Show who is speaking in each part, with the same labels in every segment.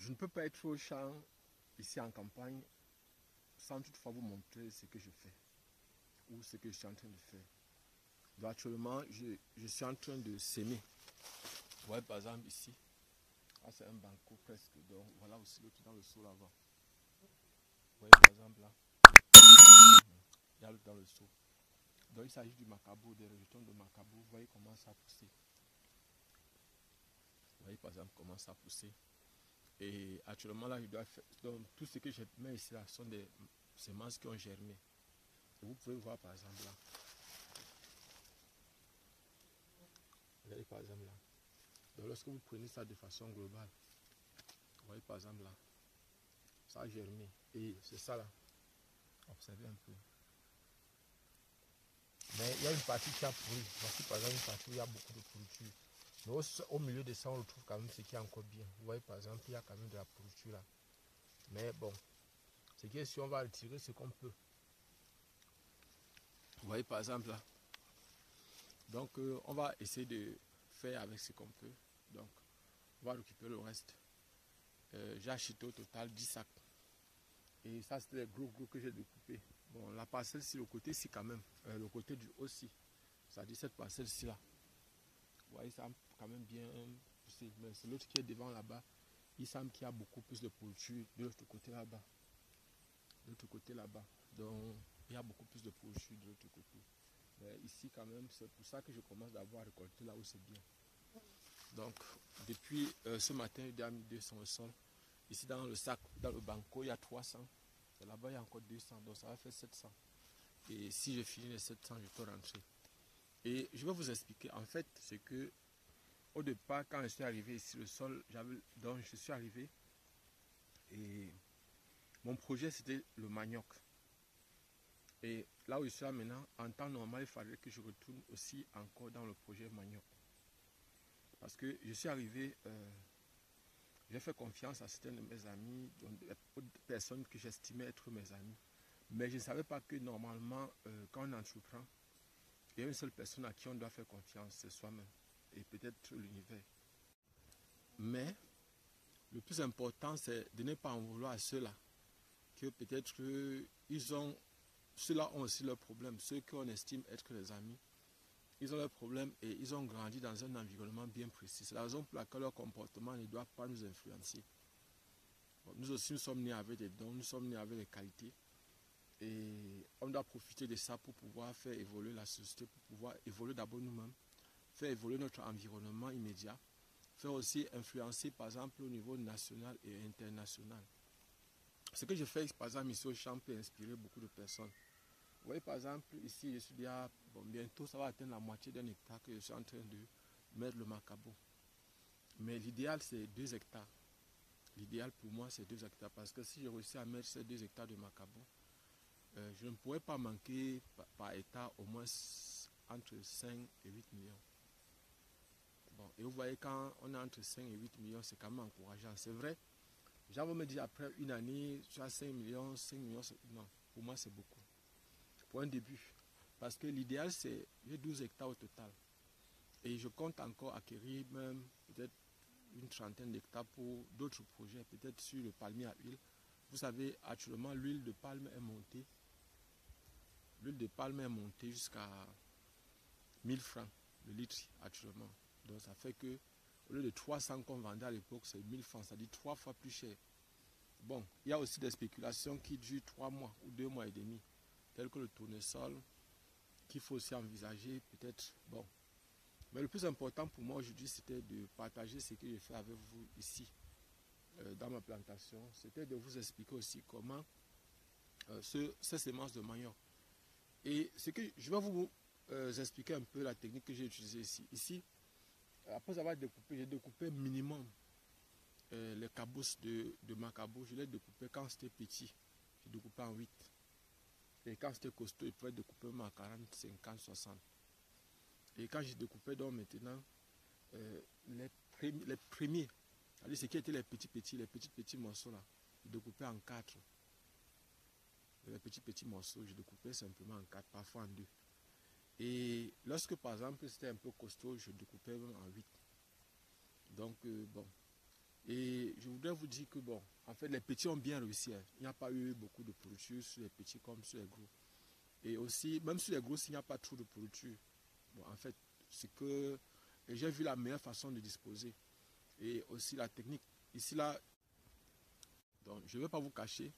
Speaker 1: je ne peux pas être au champ, ici en campagne, sans toutefois vous montrer ce que je fais, ou ce que je suis en train de faire. Donc actuellement, je suis en train de s'aimer. Vous voyez par exemple ici, là c'est un banco presque, donc voilà aussi l'autre dans le seau là-bas. Vous voyez par exemple là, il y a l'autre dans le seau. Donc il s'agit du macabo, des rejetons de macabo. Vous voyez comment ça a poussé. Vous voyez par exemple comment ça a poussé. Et actuellement là, je dois faire, donc tout ce que je mets ici là sont des semences qui ont germé. Et vous pouvez voir par exemple là. Regardez par exemple là. Donc lorsque vous prenez ça de façon globale, vous voyez par exemple là, ça a germé. Et c'est ça là. Observez un peu. Mais il y a une partie qui a pourri. Voici par exemple une partie où il y a beaucoup de pourriture. Mais au milieu de ça, on retrouve quand même ce qui est encore bien. Vous voyez par exemple, il y a quand même de la pourriture là. Mais bon, ce qui est sûr, on va retirer ce qu'on peut. Vous voyez par exemple là. Donc on va essayer de faire avec ce qu'on peut. Donc on va récupérer le reste. J'ai acheté au total 10 sacs. Et ça c'était les gros que j'ai découpé. Bon, la parcelle-ci, le côté ici quand même. Le côté du haut aussi. C'est-à-dire cette parcelle-ci là. Vous voyez, ça a quand même bien poussé. Mais c'est l'autre qui est devant là-bas. Il semble qu'il y a beaucoup plus de pourriture de l'autre côté là-bas. De l'autre côté là-bas. Donc il y a beaucoup plus de pourriture de l'autre côté. Mais ici quand même, c'est pour ça que je commence d'avoir récolté là où c'est bien. Donc depuis ce matin, il y a mis 200 au sol. Ici dans le sac, dans le banco, il y a 300. Et là-bas, il y a encore 200. Donc ça va faire 700. Et si je finis les 700, je peux rentrer. Et je vais vous expliquer. En fait, c'est que au départ, quand je suis arrivé ici, le sol, donc je suis arrivé. Et mon projet, c'était le manioc. Et là où je suis là maintenant, en temps normal, il fallait que je retourne aussi encore dans le projet manioc. Parce que je suis arrivé, j'ai fait confiance à certains de mes amis, d'autres personnes que j'estimais être mes amis. Mais je ne savais pas que normalement, quand on entreprend, il y a une seule personne à qui on doit faire confiance, c'est soi-même. Et peut-être l'univers. Mais le plus important, c'est de ne pas en vouloir à ceux-là. Que peut-être ceux-là ont aussi leurs problèmes. Ceux qu'on estime être les amis, ils ont leurs problèmes et ils ont grandi dans un environnement bien précis. C'est la raison pour laquelle leur comportement ne doit pas nous influencer. Bon, nous aussi, nous sommes nés avec des dons, nous sommes nés avec des qualités. Et on doit profiter de ça pour pouvoir faire évoluer la société, pour pouvoir évoluer d'abord nous-mêmes, faire évoluer notre environnement immédiat, faire aussi influencer par exemple au niveau national et international. Ce que je fais par exemple ici au champ peut inspirer beaucoup de personnes. Vous voyez par exemple ici je suis déjà, bon, bientôt ça va atteindre la moitié d'un hectare que je suis en train de mettre le macabo. Mais l'idéal c'est 2 hectares. L'idéal pour moi c'est 2 hectares parce que si je réussis à mettre ces 2 hectares de macabo, je ne pourrais pas manquer par hectare au moins entre 5 et 8 millions. Bon, et vous voyez quand on est entre 5 et 8 millions c'est quand même encourageant. C'est vrai. Les gens vont me dire après une année, tu as 5 millions, non, pour moi c'est beaucoup. Pour un début. Parce que l'idéal c'est, j'ai 12 hectares au total. Et je compte encore acquérir même peut-être une trentaine d'hectares pour d'autres projets, peut-être sur le palmier à huile. Vous savez, actuellement l'huile de palme est montée. L'huile de palme est montée jusqu'à 1000 francs le litre actuellement. Donc ça fait que au lieu de 300 qu'on vendait à l'époque, c'est 1000 francs, c'est-à-dire 3 fois plus cher. Bon, il y a aussi des spéculations qui durent 3 mois ou 2 mois et demi, telles que le tournesol, qu'il faut aussi envisager peut-être. Bon, mais le plus important pour moi aujourd'hui, c'était de partager ce que j'ai fait avec vous ici, dans ma plantation. C'était de vous expliquer aussi comment ces semences de manioc. Et ce que je vais vous expliquer un peu la technique que j'ai utilisée ici. Ici, après avoir découpé, j'ai découpé minimum les cabousses de macabo. Je l'ai découpé quand c'était petit. J'ai découpé en 8. Et quand c'était costaud, il pouvait découper à 40, 50, 60. Et quand j'ai découpé donc maintenant les premiers, c'est-à-dire ce qui étaient les petits morceaux là, je découpais en 4. Les petits morceaux, je découpais simplement en 4, parfois en 2. Et lorsque par exemple c'était un peu costaud, je découpais en 8. Donc bon. Et je voudrais vous dire que bon, en fait, les petits ont bien réussi. Hein. Il n'y a pas eu beaucoup de pourriture sur les petits comme sur les gros. Et aussi, même sur les gros, s'il n'y a pas trop de pourriture, bon, en fait, c'est que j'ai vu la meilleure façon de disposer. Et aussi la technique. Ici, là, donc, je ne vais pas vous cacher.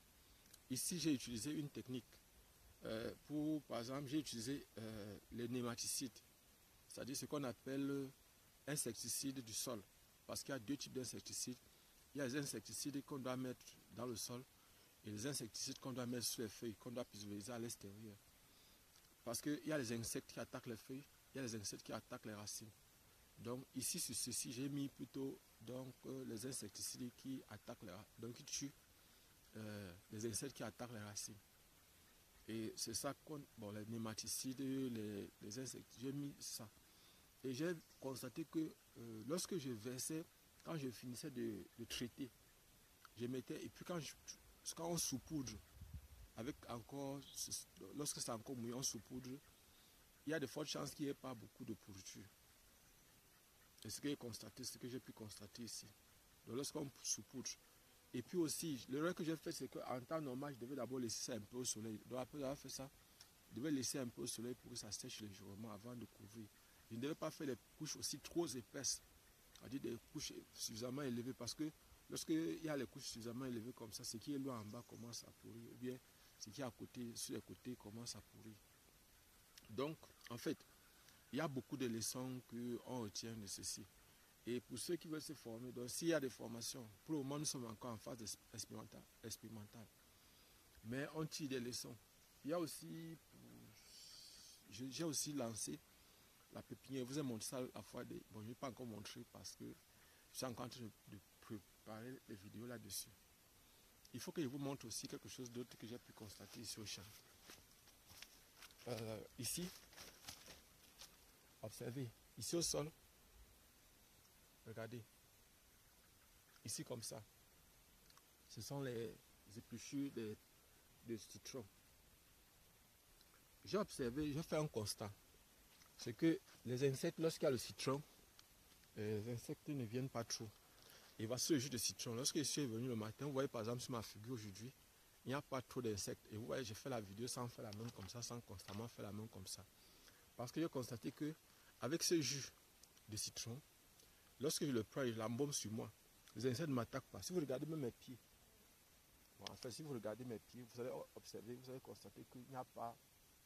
Speaker 1: Ici, j'ai utilisé une technique. Par exemple, j'ai utilisé les nématicides. C'est-à-dire ce qu'on appelle insecticides du sol. Parce qu'il y a deux types d'insecticides. Il y a les insecticides qu'on doit mettre dans le sol et les insecticides qu'on doit mettre sur les feuilles, qu'on doit pulvériser à l'extérieur. Parce qu'il y a les insectes qui attaquent les feuilles, il y a les insectes qui attaquent les racines. Donc ici sur ceci, j'ai mis plutôt les insecticides qui attaquent donc qui tuent les insectes qui attaquent les racines. Et c'est ça bon, les nématicides, les insectes, j'ai mis ça. Et j'ai constaté que lorsque je versais, quand je finissais de traiter, je mettais, et puis quand on saupoudre, avec encore, lorsque c'est encore mouillé, on saupoudre, il y a de fortes chances qu'il n'y ait pas beaucoup de pourriture. Et ce que j'ai constaté, ce que j'ai pu constater ici. Donc lorsqu'on saupoudre, et puis aussi, l'erreur que j'ai fait, c'est qu'en temps normal, je devais d'abord laisser ça un peu au soleil. Donc après avoir fait ça, je devais laisser un peu au soleil pour que ça sèche légèrement avant de couvrir. Je ne devais pas faire des couches aussi trop épaisses, c'est-à-dire des couches suffisamment élevées, parce que lorsqu'il y a les couches suffisamment élevées comme ça, ce qui est loin en bas commence à pourrir, ou bien ce qui est à côté, sur les côtés commence à pourrir. Donc, en fait, il y a beaucoup de leçons qu'on retient de ceci. Et pour ceux qui veulent se former, donc s'il y a des formations, pour le moment nous sommes encore en phase expérimentale. Mais on tire des leçons. Il y a aussi, j'ai aussi lancé la pépinière. Je vous ai montré ça la fois. Bon, je ne vais pas encore montrer parce que je suis encore en train de préparer les vidéos là-dessus. Il faut que je vous montre aussi quelque chose d'autre que j'ai pu constater ici au champ. Ici, observez, ici au sol, regardez, ici comme ça, ce sont les épluchures de citron. J'ai observé, j'ai fait un constat, c'est que les insectes, lorsqu'il y a le citron, les insectes ne viennent pas trop. Et voici le jus de citron. Lorsque je suis venu le matin, vous voyez par exemple sur ma figure aujourd'hui, il n'y a pas trop d'insectes. Et vous voyez, j'ai fait la vidéo sans faire la main comme ça, sans constamment faire la main comme ça. Parce que j'ai constaté que avec ce jus de citron, lorsque je le prends et je l'embaume sur moi, les insectes ne m'attaquent pas. Si vous regardez même mes pieds, bon, en fait, si vous regardez mes pieds, vous allez observer, vous allez constater qu'il n'y a pas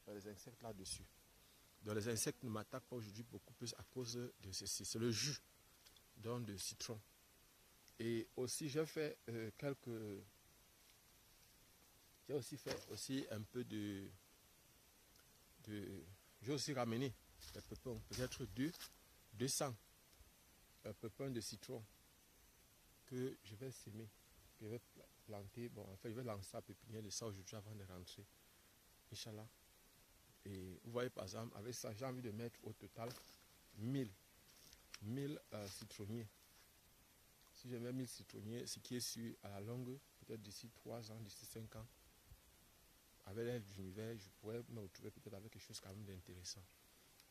Speaker 1: les insectes là-dessus. Donc les insectes ne m'attaquent pas aujourd'hui beaucoup plus à cause de ceci. C'est le jus donc, de citron. Et aussi, j'ai fait j'ai aussi fait un peu j'ai aussi ramené les pépins, peut-être 200 pépins de citron que je vais s'aimer, que je vais planter. Bon, en fait, je vais lancer la pépinière de ça aujourd'hui avant de rentrer. Inch'Allah. Et vous voyez, par exemple, avec ça, j'ai envie de mettre au total 1000 citronniers. Si je mets 1000 citronniers, ce qui est sûr, à la longue, peut-être d'ici 3 ans, d'ici 5 ans, avec l'aide de l'univers, je pourrais me retrouver peut-être avec quelque chose quand même d'intéressant.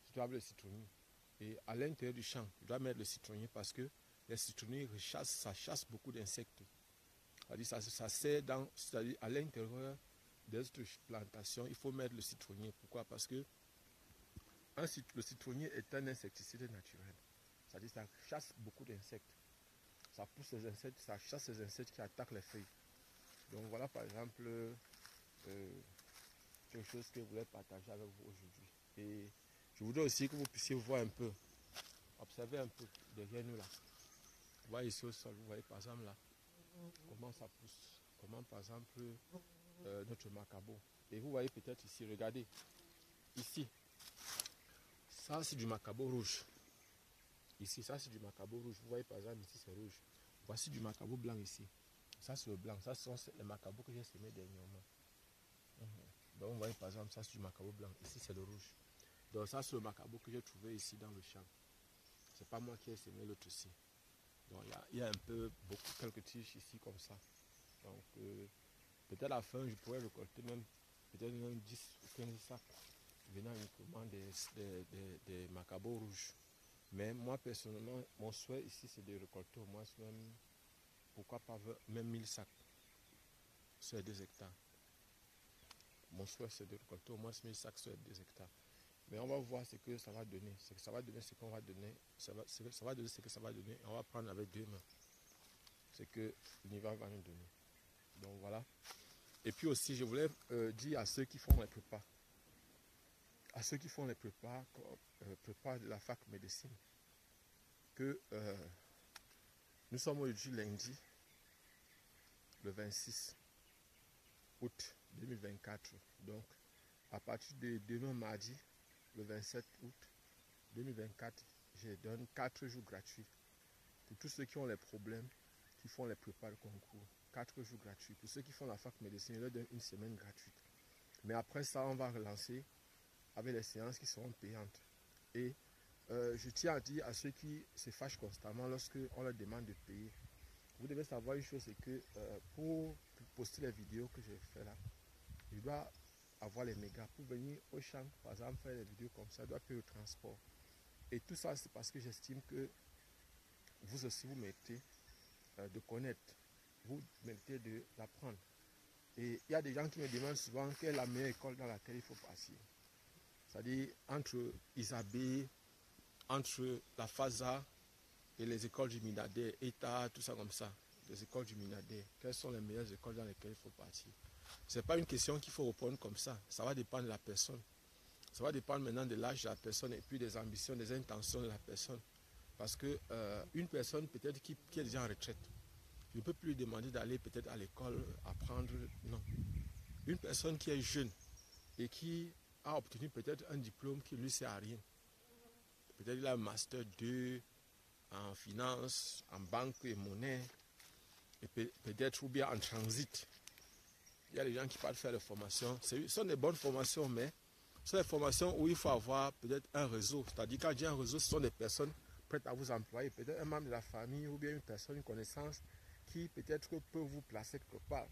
Speaker 1: Je dois avoir le citronnier. Et à l'intérieur du champ, je dois mettre le citronnier parce que les citronniers ça chasse beaucoup d'insectes. C'est-à-dire ça sert c'est-à-dire à l'intérieur des autres plantations, il faut mettre le citronnier. Pourquoi? Parce que le citronnier est un insecticide naturel. C'est-à-dire ça chasse beaucoup d'insectes. Ça pousse les insectes, ça chasse les insectes qui attaquent les feuilles. Donc voilà par exemple quelque chose que je voulais partager avec vous aujourd'hui. Et je voudrais aussi que vous puissiez voir un peu, observer un peu derrière nous là. Vous voyez ici au sol, vous voyez par exemple là, comment ça pousse, comment par exemple notre macabo. Et vous voyez peut-être ici, regardez, ici, ça c'est du macabo rouge. Ici, ça c'est du macabo rouge. Vous voyez par exemple ici c'est rouge. Voici du macabo blanc ici. Ça c'est le blanc. Ça ce sont les macabos que j'ai semés dernièrement. Donc vous voyez par exemple ça c'est du macabo blanc. Ici c'est le rouge. Donc ça c'est le macabo que j'ai trouvé ici dans le champ. C'est pas moi qui ai semé l'autre ici. Donc il y a un peu quelques tiges ici comme ça. Donc peut-être à la fin je pourrais récolter même peut-être 10 ou 15 sacs venant uniquement des macabos rouges. Mais moi personnellement, mon souhait ici c'est de récolter au moins même pourquoi pas même 1000 sacs sur les 2 hectares. Mon souhait, c'est de récolter au moins 1000 sacs sur les 2 hectares. Mais on va voir ce que ça va donner. Ça va donner ce qu'on va donner. Ça va donner ce que ça va donner. Et on va prendre avec 2 mains ce que l'hiver va nous donner. Donc voilà. Et puis aussi, je voulais dire à ceux qui font les prépas, prépas de la fac médecine, que nous sommes aujourd'hui lundi, le 26 août 2024. Donc, à partir de demain mardi, le 27 août 2024, je donne 4 jours gratuits pour tous ceux qui ont les problèmes, qui font les prépas de concours. 4 jours gratuits. Pour ceux qui font la fac médecine, je leur donne une semaine gratuite. Mais après ça, on va relancer avec les séances qui seront payantes. Et je tiens à dire à ceux qui se fâchent constamment lorsqu'on leur demande de payer. Vous devez savoir une chose, c'est que pour poster les vidéos que j'ai fait là, je dois avoir les mégas. Pour venir au champ, par exemple, faire des vidéos comme ça, je dois payer le transport. Et tout ça, c'est parce que j'estime que vous aussi, vous méritez de connaître. Vous méritez d'apprendre. Et il y a des gens qui me demandent souvent quelle est la meilleure école dans laquelle il faut passer. C'est-à-dire entre Isabé, entre la FASA et les écoles du Minader, État, tout ça comme ça, les écoles du Minader, quelles sont les meilleures écoles dans lesquelles il faut partir? Ce n'est pas une question qu'il faut répondre comme ça. Ça va dépendre de la personne. Ça va dépendre maintenant de l'âge de la personne et puis des ambitions, des intentions de la personne. Parce que une personne peut-être qui est déjà en retraite, je ne peux plus lui demander d'aller peut-être à l'école apprendre, non. Une personne qui est jeune et qui a obtenu peut-être un diplôme qui ne lui sert à rien. Peut-être il a un master 2 en finance, en banque et monnaie, et peut-être ou bien en transit. Il y a des gens qui partent faire des formations. Ce sont des bonnes formations, mais ce sont des formations où il faut avoir peut-être un réseau. C'est-à-dire quand je dis un réseau, ce sont des personnes prêtes à vous employer. Peut-être un membre de la famille ou bien une personne, une connaissance qui peut-être peut vous placer quelque part.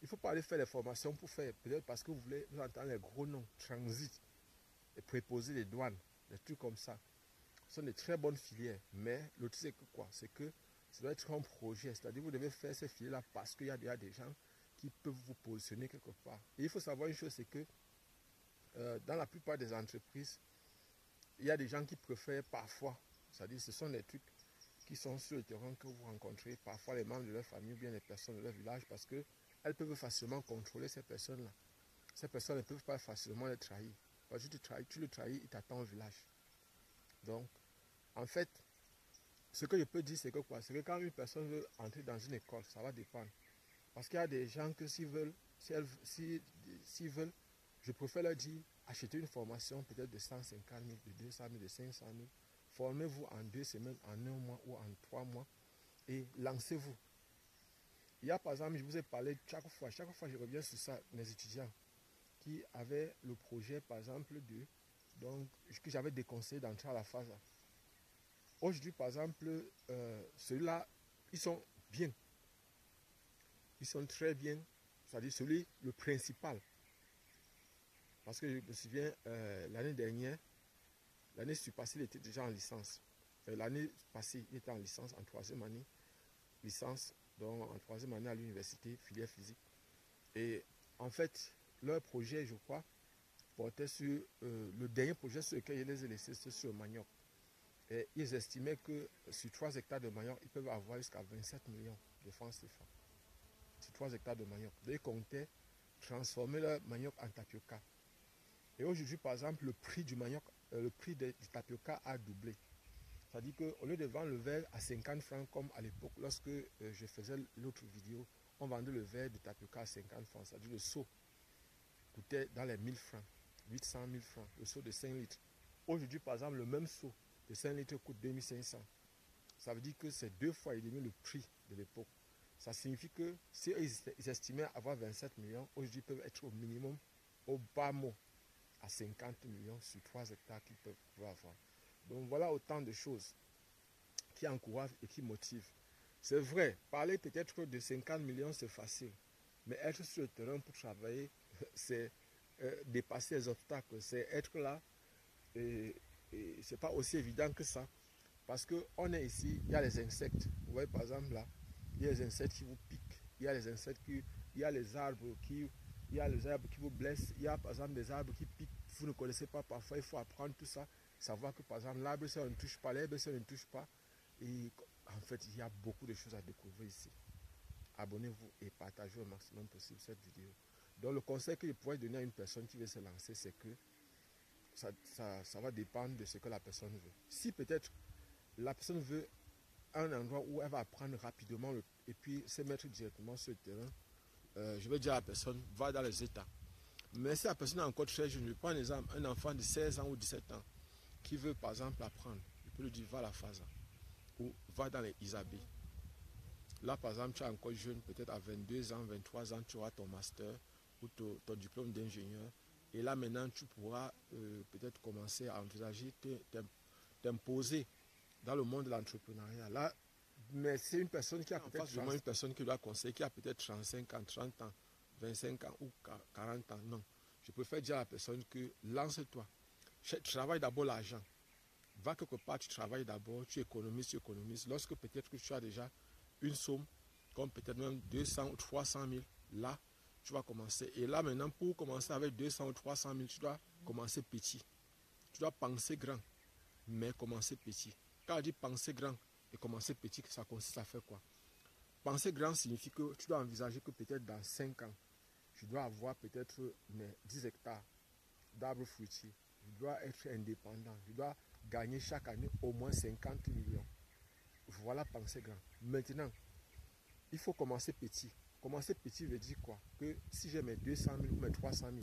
Speaker 1: Il ne faut pas aller faire des formations pour faire, peut-être parce que vous voulez vous entendre les gros noms, transit, et préposer les douanes, des trucs comme ça. Ce sont des très bonnes filières, mais le truc c'est que quoi? C'est que ça doit être un projet, c'est-à-dire que vous devez faire ces filières-là parce qu'il y a déjà des gens qui peuvent vous positionner quelque part. Et il faut savoir une chose, c'est que dans la plupart des entreprises, il y a des gens qui préfèrent parfois, c'est-à-dire ce sont des trucs qui sont sur le terrain que vous rencontrez, parfois les membres de leur famille ou bien les personnes de leur village, parce qu'elles peuvent facilement contrôler ces personnes-là. Ces personnes ne peuvent pas facilement les trahir. Parce que tu le trahis, il t'attend au village. Donc, en fait, ce que je peux dire, c'est que quoi? C'est que quand une personne veut entrer dans une école, ça va dépendre. Parce qu'il y a des gens que s'ils veulent, je préfère leur dire, achetez une formation peut-être de 150 000, de 200 000, de 500 000. Formez-vous en 2 semaines, en 1 mois ou en 3 mois et lancez-vous. Il y a par exemple, je vous ai parlé chaque fois je reviens sur ça, mes étudiants qui avaient le projet par exemple que j'avais déconseillé d'entrer à la phase. Aujourd'hui par exemple, ceux-là, ils sont bien. Ils sont très bien, c'est-à-dire le principal. Parce que je me souviens, l'année dernière, l'année passée, il était déjà en licence. L'année passée, il était en licence, en 3e année. Licence, donc en 3e année à l'université, filière physique. Et en fait, leur projet, je crois, portait sur le dernier projet sur lequel ils les ont laissés, c'est sur le manioc. Et ils estimaient que sur 3 hectares de manioc, ils peuvent avoir jusqu'à 27 millions de francs CFA. Sur 3 hectares de manioc. Ils comptaient transformer leur manioc en tapioca. Et aujourd'hui, par exemple, le prix du manioc, le prix du tapioca a doublé. C'est-à-dire qu'au lieu de vendre le verre à 50 francs comme à l'époque, lorsque je faisais l'autre vidéo, on vendait le verre de tapioca à 50 francs. C'est-à-dire le seau coûtait dans les 1000 francs, 800 000 francs, le seau de 5 litres. Aujourd'hui, par exemple, le même seau de 5 litres coûte 2500. Ça veut dire que c'est 2 fois et demi le prix de l'époque. Ça signifie que si ils estimaient avoir 27 millions, aujourd'hui ils peuvent être au minimum, au bas mot, à 50 millions sur 3 hectares qu'ils peuvent avoir. Donc voilà autant de choses qui encouragent et qui motivent. C'est vrai, parler peut-être de 50 millions c'est facile, mais être sur le terrain pour travailler, c'est dépasser les obstacles, c'est être là et ce n'est pas aussi évident que ça. Parce qu'on est ici, il y a les insectes. Vous voyez par exemple là, il y a les insectes qui vous piquent, il y a les insectes qui, il y a les arbres qui, il y a les arbres qui vous blessent, il y a par exemple des arbres qui piquent, vous ne connaissez pas, parfois il faut apprendre tout ça, savoir que par exemple l'arbre si on ne touche pas, l'herbe si on ne touche pas, et en fait il y a beaucoup de choses à découvrir ici. Abonnez-vous et partagez au maximum possible cette vidéo. Donc le conseil que je pourrais donner à une personne qui veut se lancer, c'est que ça va dépendre de ce que la personne veut. Si peut-être la personne veut un endroit où elle va apprendre rapidement et puis se mettre directement sur le terrain, je vais dire à la personne, va dans les États. Mais si la personne est encore très jeune, je prends un exemple, un enfant de 16 ans ou 17 ans qui veut par exemple apprendre, je peux lui dire va à la FASA ou va dans les Isabé. Là par exemple, tu es encore jeune, peut-être à 22 ans, 23 ans, tu auras ton master ou ton diplôme d'ingénieur. Et là maintenant, tu pourras peut-être commencer à envisager t'imposer dans le monde de l'entrepreneuriat. Là, mais c'est une personne qui a peut-être une personne qui doit conseiller, qui a peut-être 35 ans, 30 ans, 25 ans ou 40 ans. Non. Je préfère dire à la personne que lance-toi. Travaille d'abord l'argent. Va quelque part, tu travailles d'abord, tu économises. Lorsque peut-être que tu as déjà une somme, comme peut-être même 200 ou 300 000, là, tu vas commencer. Et là, maintenant, pour commencer avec 200 ou 300 000, tu dois commencer petit. Tu dois penser grand, mais commencer petit. Quand on dit penser grand et commencer petit, ça consiste à faire quoi? Penser grand signifie que tu dois envisager que peut-être dans 5 ans, je dois avoir peut-être 10 hectares d'arbres fruitiers. Je dois être indépendant. Je dois gagner chaque année au moins 50 millions. Voilà penser grand. Maintenant, il faut commencer petit. Commencer petit veut dire quoi? Que si j'ai mes 200 000 ou mes 300 000,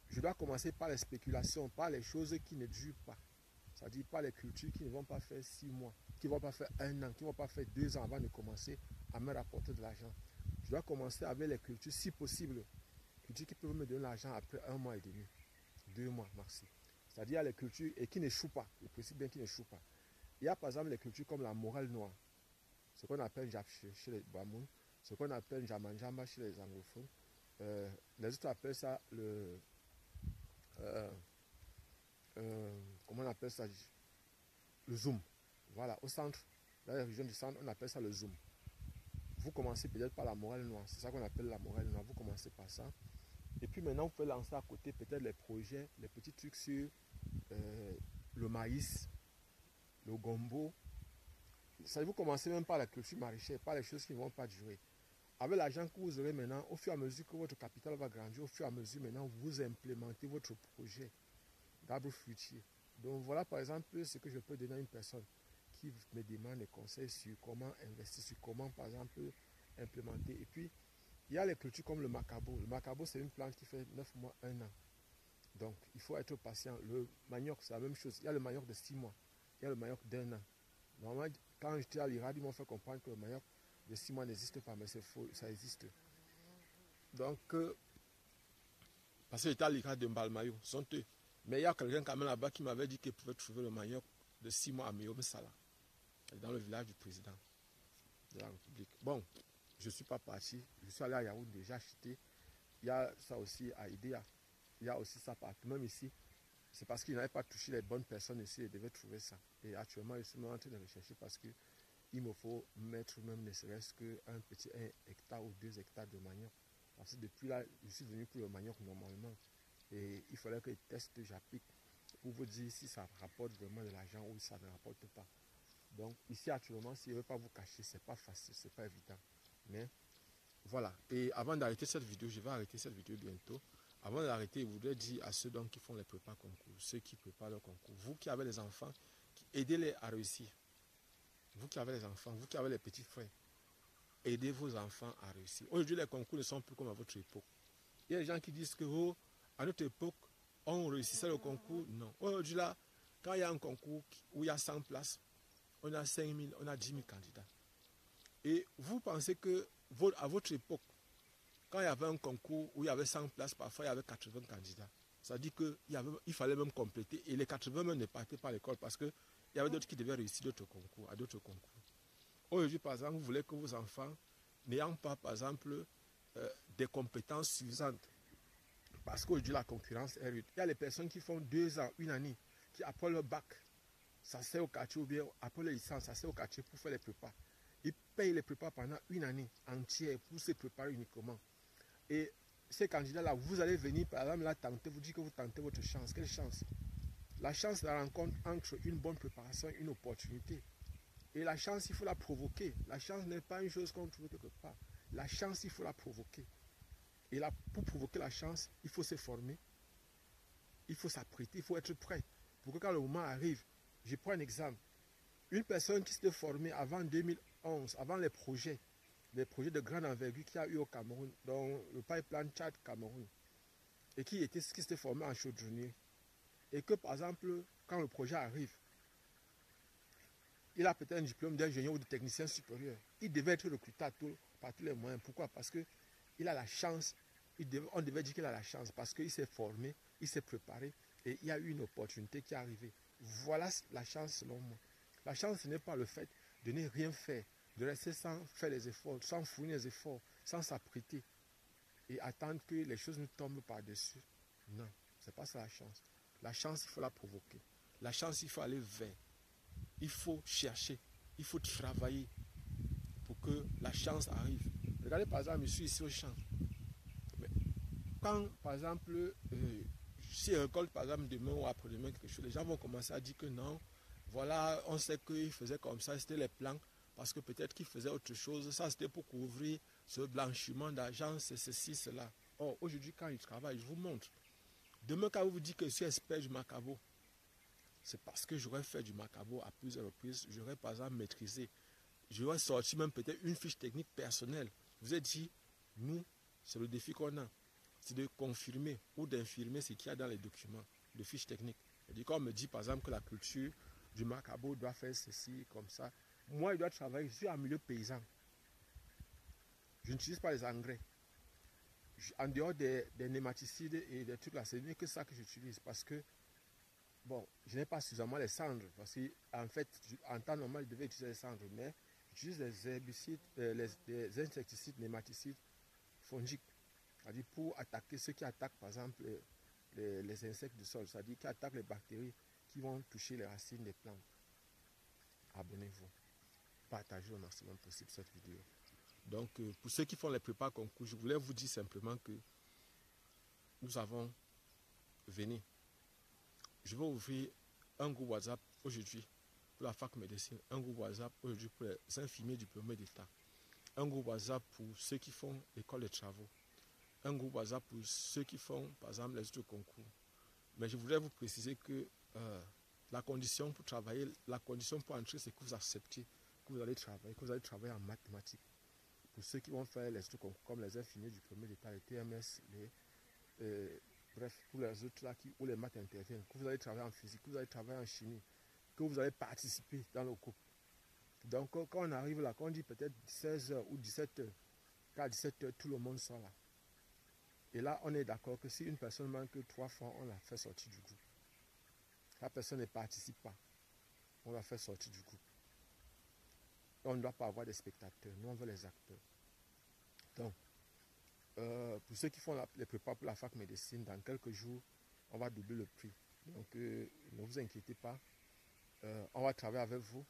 Speaker 1: je dois commencer par les spéculations, par les choses qui ne durent pas. C'est-à-dire par les cultures qui ne vont pas faire 6 mois, qui ne vont pas faire 1 an, qui ne vont pas faire 2 ans avant de commencer à me rapporter de l'argent. Je dois commencer avec les cultures, si possible, cultures qui peuvent me donner l'argent après 1 mois et demi, 2 mois maxi. C'est-à-dire les cultures et qui n'échouent pas, je précise bien qui n'échouent pas. Il y a par exemple les cultures comme la morale noire, ce qu'on appelle Japche chez les Bamoun, ce qu'on appelle Jamanjamba chez les anglophones. Les autres appellent ça le... comment on appelle ça? Le zoom. Voilà, au centre, dans la région du centre, on appelle ça le zoom. Vous commencez peut-être par la morale noire, c'est ça qu'on appelle la morale noire. Vous commencez par ça. Et puis maintenant, vous pouvez lancer à côté peut-être les projets, les petits trucs sur le maïs, le gombo. Ça, vous commencez même par la culture maraîchère, par les choses qui ne vont pas durer. Avec l'argent que vous aurez maintenant, au fur et à mesure que votre capital va grandir, au fur et à mesure maintenant, vous implémentez votre projet d'arbre fruitier. Donc voilà par exemple ce que je peux donner à une personne qui me demande des conseils sur comment investir, sur comment par exemple implémenter. Et puis il y a les cultures comme le macabo. Le macabo c'est une plante qui fait 9 mois, 1 an. Donc il faut être patient. Le manioc c'est la même chose. Il y a le manioc de 6 mois, il y a le manioc d'1 an. Normalement quand j'étais à l'IRAD, ils m'ont fait comprendre que le manioc de 6 mois n'existe pas, mais c'est faux, ça existe. Donc parce que j'étais à l'IRAD de Mbalmayo, sont eux. Mais il y a quelqu'un quand même là-bas qui m'avait dit qu'il pouvait trouver le manioc de 6 mois à Meyom Sala, dans le village du président de la République. Bon, je ne suis pas parti, je suis allé à Yaoundé, j'ai acheté. Il y a ça aussi à Idéa, il y a aussi ça partout, même ici. C'est parce qu'il n'avait pas touché les bonnes personnes ici, il devait trouver ça. Et actuellement, je suis en train de rechercher parce qu'il me faut mettre même ne serait-ce qu'un petit 1 hectare ou 2 hectares de manioc. Parce que depuis là, je suis venu pour le manioc normalement. Et il fallait que je teste, j'applique pour vous dire si ça rapporte vraiment de l'argent ou si ça ne rapporte pas. Donc ici actuellement, si je ne veux pas vous cacher, c'est pas facile, c'est pas évident. Mais voilà. Et avant d'arrêter cette vidéo, je vais arrêter cette vidéo bientôt. Avant d'arrêter, je voudrais dire à ceux donc qui font les prépas concours, ceux qui préparent le concours, vous qui avez les enfants, aidez-les à réussir. Vous qui avez les enfants, vous qui avez les petits frères, aidez vos enfants à réussir. Aujourd'hui, les concours ne sont plus comme à votre époque. Il y a des gens qui disent que oh, à notre époque, on réussissait le concours. Non. Aujourd'hui, là, quand il y a un concours où il y a 100 places, on a 5 000, on a 10 000 candidats. Et vous pensez que à votre époque, quand il y avait un concours où il y avait 100 places, parfois il y avait 80 candidats. Ça dit qu'il fallait même compléter. Et les 80 même ne partaient pas à l'école parce qu'il y avait d'autres qui devaient réussir d'autres concours, à d'autres concours. Aujourd'hui, par exemple, vous voulez que vos enfants, n'ayant pas, par exemple, des compétences suffisantes, parce qu'aujourd'hui, la concurrence est rude. Il y a les personnes qui font 2 ans, 1 année, qui après le bac, ça sert au quartier, ou bien après la licence, ça sert au quartier pour faire les prépas. Ils paye les prépas pendant une année entière pour se préparer uniquement. Et ces candidats-là, vous allez venir, par exemple, là, tenter, vous dites que vous tentez votre chance. Quelle chance? La chance, la rencontre entre une bonne préparation et une opportunité. Et la chance, il faut la provoquer. La chance n'est pas une chose qu'on trouve quelque part. La chance, il faut la provoquer. Et là, pour provoquer la chance, il faut se former. Il faut s'apprêter, il faut être prêt. Pour que quand le moment arrive, je prends un exemple. Une personne qui s'était formée avant 2011, avant les projets de grande envergure qu'il y a eu au Cameroun, dans le pipeline Tchad-Cameroun, et qui s'était formé en chaudronnier, et que par exemple, quand le projet arrive, il a peut-être un diplôme d'ingénieur ou de technicien supérieur. Il devait être recruté par tous les moyens. Pourquoi? Parce qu'il a la chance, on devait dire qu'il a la chance, parce qu'il s'est formé, il s'est préparé, et il y a eu une opportunité qui est arrivée. Voilà la chance selon moi. La chance, ce n'est pas le fait de ne rien faire, de rester sans faire les efforts, sans fournir les efforts, sans s'apprêter et attendre que les choses nous tombent par-dessus. Non, ce n'est pas ça la chance. La chance, il faut la provoquer. La chance, il faut aller vers. Il faut chercher, il faut travailler pour que la chance arrive. Regardez par exemple, je suis ici au champ. Mais quand par exemple, si je récolte par exemple demain ou après-demain quelque chose, les gens vont commencer à dire que non, voilà, on sait qu'il faisait comme ça, c'était les plans, parce que peut-être qu'il faisait autre chose, ça c'était pour couvrir ce blanchiment d'argent, c'est ceci, cela. Or, aujourd'hui, quand il travaille, je vous montre. Demain, quand vous vous dites que je suis expert du macabo, c'est parce que j'aurais fait du macabo à plusieurs reprises, j'aurais par exemple maîtrisé, j'aurais sorti même peut-être une fiche technique personnelle. Je vous ai dit, nous, c'est le défi qu'on a, c'est de confirmer ou d'infirmer ce qu'il y a dans les documents de fiches techniques. C'est-à-dire quand on me dit par exemple que la culture du macabo doit faire ceci, comme ça, moi, je dois travailler, je suis en milieu paysan. Je n'utilise pas les engrais. En dehors des nématicides et des trucs là, ce n'est que ça que j'utilise parce que bon, je n'ai pas suffisamment les cendres, parce qu'en fait, en temps normal, je devais utiliser les cendres, mais j'utilise les herbicides, les insecticides, nématicides fongiques, c'est-à-dire pour attaquer ceux qui attaquent, par exemple, les insectes du sol, c'est-à-dire qui attaquent les bactéries qui vont toucher les racines des plantes. Abonnez-vous, partagez au maximum possible cette vidéo. Donc, pour ceux qui font les prépas concours, je voulais vous dire simplement que nous avons venu. Je vais ouvrir un groupe WhatsApp aujourd'hui pour la fac médecine, un groupe WhatsApp aujourd'hui pour les infirmiers diplômés d'État, un groupe WhatsApp pour ceux qui font l'école des travaux, un groupe WhatsApp pour ceux qui font, par exemple, les autres concours. Mais je voudrais vous préciser que la condition pour travailler, la condition pour entrer, c'est que vous acceptiez que vous allez travailler en mathématiques. Pour ceux qui vont faire les autres concours, comme les infirmiers diplômés d'État, les TMS, bref, tous les autres là où les maths interviennent, que vous allez travailler en physique, que vous allez travailler en chimie, que vous allez participer dans le groupe. Donc, quand on arrive là, quand on dit peut-être 16h ou 17h, qu'à 17h, tout le monde sort là. Et là, on est d'accord que si une personne manque 3 fois, on la fait sortir du groupe. La personne ne participe pas, on la fait sortir du groupe. On ne doit pas avoir des spectateurs, nous on veut les acteurs. Donc, pour ceux qui font les prépas pour la fac médecine, dans quelques jours, on va doubler le prix. Donc, ne vous inquiétez pas. On va travailler avec vous,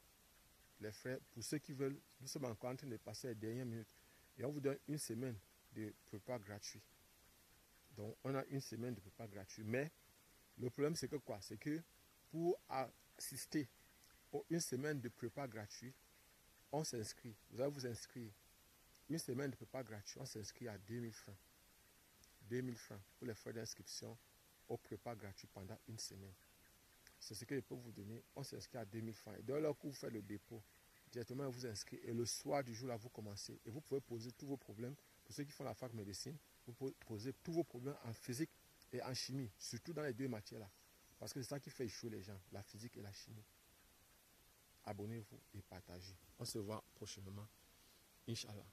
Speaker 1: les frères. Pour ceux qui veulent, nous sommes encore en train de passer les dernières minutes. Et on vous donne une semaine de prépa gratuit. Donc, on a une semaine de prépa gratuit. Mais, le problème, c'est que quoi? C'est que pour assister à une semaine de prépa gratuit, on s'inscrit. Vous allez vous inscrire. Une semaine de prépa gratuit, on s'inscrit à 2000 francs. 2000 francs pour les frais d'inscription au prépa gratuit pendant une semaine. C'est ce que je peux vous donner. On s'inscrit à 2000 francs. Et dès lors que vous faites le dépôt, directement vous inscrivez. Et le soir du jour là, vous commencez. Et vous pouvez poser tous vos problèmes. Pour ceux qui font la fac médecine, vous pouvez poser tous vos problèmes en physique et en chimie. Surtout dans les deux matières là. Parce que c'est ça qui fait échouer les gens. La physique et la chimie. Abonnez-vous et partagez. On se voit prochainement. Inch'Allah.